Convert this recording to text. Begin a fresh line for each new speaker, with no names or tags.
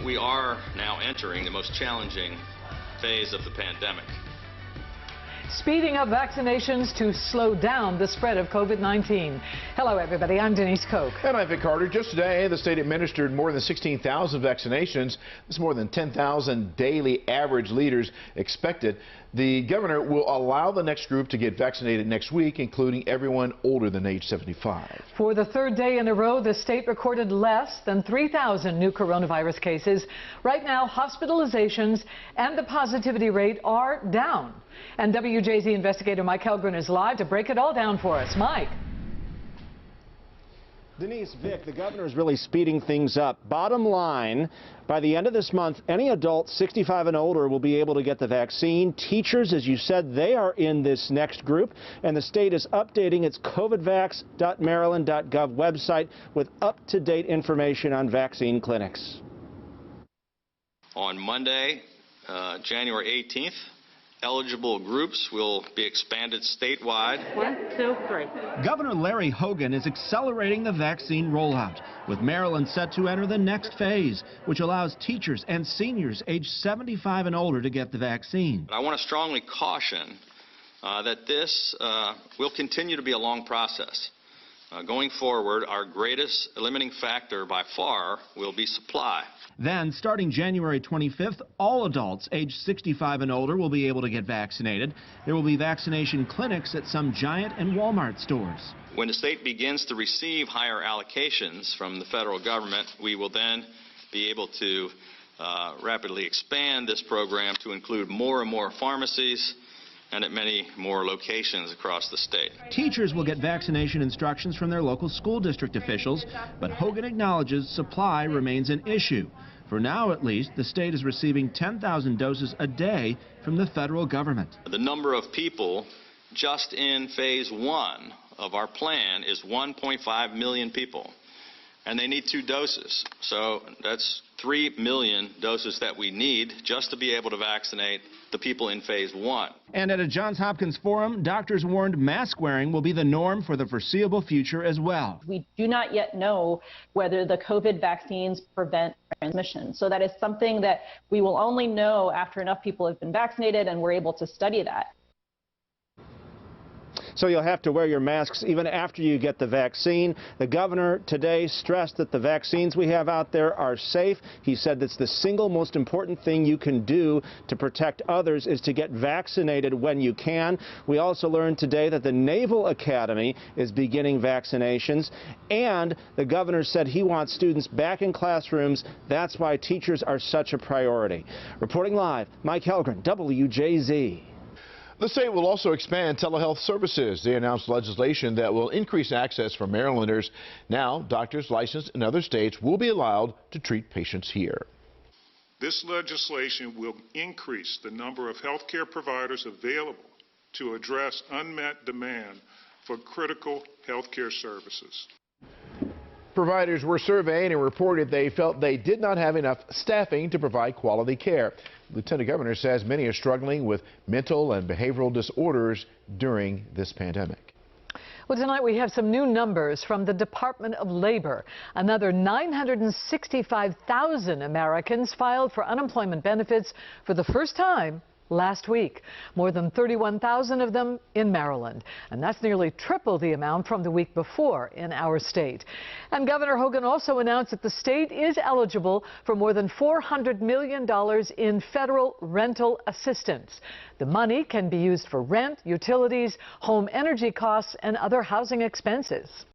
We are now entering the most challenging phase of the pandemic.
Speeding up vaccinations to slow down the spread of COVID-19. Hello, everybody. I'm Denise Koch.
And I'm Vic Carter. Just today, the state administered more than 16,000 vaccinations. That's more than 10,000 daily average liters expected. The governor will allow the next group to get vaccinated next week, including everyone older than age 75.
For the third day in a row, the state recorded less than 3,000 new coronavirus cases. Right now, hospitalizations and the positivity rate are down. And WJZ investigator Mike Hogan is live to break it all down for us. Mike.
Denise, Vic, the governor is really speeding things up. Bottom line, by the end of this month, any adult 65 and older will be able to get the vaccine. Teachers, as you said, they are in this next group, and the state is updating its covidvax.maryland.gov website with up-to-date information on vaccine clinics.
On Monday, January 18th, eligible groups will be expanded statewide.
1, 2, 3.
Governor Larry Hogan is accelerating the vaccine rollout, with Maryland set to enter the next phase, which allows teachers and seniors aged 75 and older to get the vaccine.
I want to strongly caution that this will continue to be a long process. Going forward, our greatest limiting factor by far will be supply.
Then, starting January 25th, all adults aged 65 and older will be able to get vaccinated. There will be vaccination clinics at some Giant and Walmart stores.
When the state begins to receive higher allocations from the federal government, we will then be able to rapidly expand this program to include more and more pharmacies and at many more locations across the state.
Teachers will get vaccination instructions from their local school district officials, but Hogan acknowledges supply remains an issue. For now, at least, the state is receiving 10,000 doses a day from the federal government.
The number of people just in phase 1 of our plan is 1.5 million people, and they need 2 doses. So that's 3 million doses that we need just to be able to vaccinate the people in phase 1.
And at a Johns Hopkins forum, doctors warned mask wearing will be the norm for the foreseeable future as well.
We do not yet know whether the COVID vaccines prevent transmission. So that is something that we will only know after enough people have been vaccinated and we're able to study that.
So you'll have to wear your masks even after you get the vaccine. The governor today stressed that the vaccines we have out there are safe. He said that's the single most important thing you can do to protect others is to get vaccinated when you can. We also learned today that the Naval Academy is beginning vaccinations, and the governor said he wants students back in classrooms. That's why teachers are such a priority. Reporting live, Mike Helgren, WJZ.
The state will also expand telehealth services. They announced legislation that will increase access for Marylanders. Now, doctors licensed in other states will be allowed to treat patients here.
This legislation will increase the number of health care providers available to address unmet demand for critical health care services.
Providers were surveyed and reported they felt they did not have enough staffing to provide quality care. Lieutenant Governor says many are struggling with mental and behavioral disorders during this pandemic.
Well, tonight we have some new numbers from the Department of Labor. Another 965,000 Americans filed for unemployment benefits for the first time last week. More than 31,000 of them in Maryland. And that's nearly triple the amount from the week before in our state. And Governor Hogan also announced that the state is eligible for more than $400 million in federal rental assistance. The money can be used for rent, utilities, home energy costs, and other housing expenses.